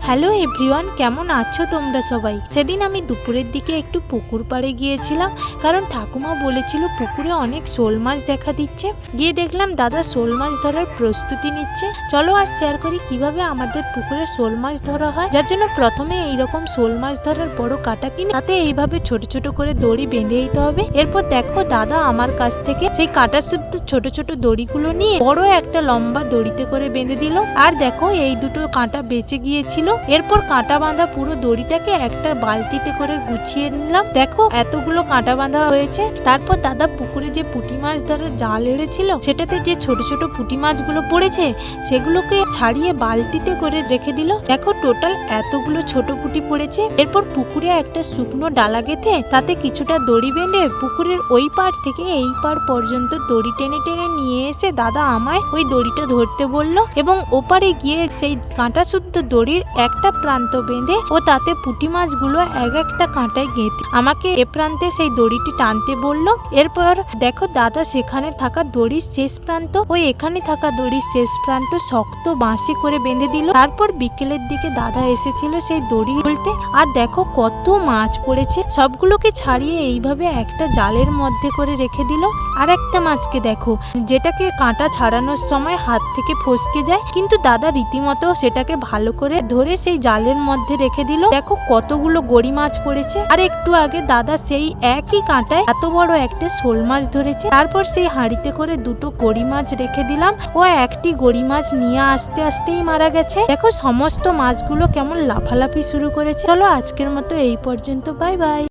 Hello everyone, কেমন আছো তোমরা সবাই? সেদিন আমি দুপুরের দিকে একটু পুকুর পাড়ে গিয়েছিলাম, কারণ ঠাকুমা বলেছিল পুকুরে অনেক শোল মাছ দেখা দিচ্ছে। গিয়ে দেখলাম দাদা শোল মাছ ধরার প্রস্তুতি নিচ্ছে। চলো আজ শেয়ার করি কিভাবে আমাদের পুকুরে শোল মাছ ধরা হয়। যার জন্য প্রথমে এইরকম শোল মাছ ধরার বড় কাঁটা কিনে তাতে এইভাবে ছোট ছোট করে দড়ি বেঁধে দিতে হবে। এরপর দেখো দাদা আমার কাছ থেকে সেই কাঁটা শুদ্ধ ছোট ছোট দড়িগুলো নিয়ে বড় একটা লম্বা দড়িতে করে বেঁধে দিল। আর দেখো এই দুটো কাঁটা বেঁচে গিয়েছিল। এরপর কাঁটা বাঁধা পুরো দড়িটাকে একটা বালতিতে করে গুছিয়ে নিলাম। দেখো এতগুলো কাঁটা বাঁধা হয়েছে। তারপর দাদা পুকুরে যে পুঁটি মাছ ধরার জাল এড়েছিল সেটাতে যে ছোট ছোট পুঁটি মাছগুলো পড়েছে সেগুলোকে ছাড়িয়ে বালতিতে করে রেখে দিল। দেখো টোটাল এতগুলো ছোট পুঁটি পড়েছে। এরপর পুকুরে একটা শুকনো ডালা গেঁথে তাতে কিছুটা দড়ি বেঁধে পুকুরের ওই পাড় থেকে এই পাড় পর্যন্ত দড়ি টেনে টেনে নিয়ে এসে দাদা আমায় ওই দড়িটা ধরতে বলল এবং ওপারে গিয়ে সেই কাঁটা শুদ্ধ দড়ির একটা প্রান্ত বেঁধে ও তাতে পুঁটি মাছগুলো এক একটা কাঁটায় গেঁথে আমাকে এ প্রান্তে সেই দড়িটি টানতে বলল। এরপর দেখো দাদা সেখানে থাকা দড়ির শেষ প্রান্ত ও এখানে থাকা দড়ির শেষ প্রান্ত শক্ত বাঁশি করে বেঁধে দিল। তারপর বিকেলের দিকে দাদা এসেছিল সেই দড়ি খুলতে। আর দেখো কত মাছ পড়েছে, সবগুলোকে ছাড়িয়ে এইভাবে একটা জালের মধ্যে করে রেখে দিল। আর একটা মাছকে দেখো যেটাকে কাঁটা ছাড়ানোর সময় হাত থেকে ফসকে যায়, কিন্তু দাদা রীতিমতো সেটাকে ভালো করে ধরে সেই জালের মধ্যে রেখে দিল। দেখো কতগুলো গড়ি মাছ পড়েছে। আর একটু আগে দাদা সেই একই কাঁটায় এত বড় একটা শোল মাছ ধরেছে। তারপর সেই হাঁড়িতে করে দুটো গড়ি মাছ রেখে দিলাম। ও একটি গড়ি মাছ নিয়ে আসতে আসতেই মারা গেছে। দেখো সমস্ত মাছগুলো কেমন লাফালাফি শুরু করেছে। চলো আজকের মতো এই পর্যন্ত, বাই বাই।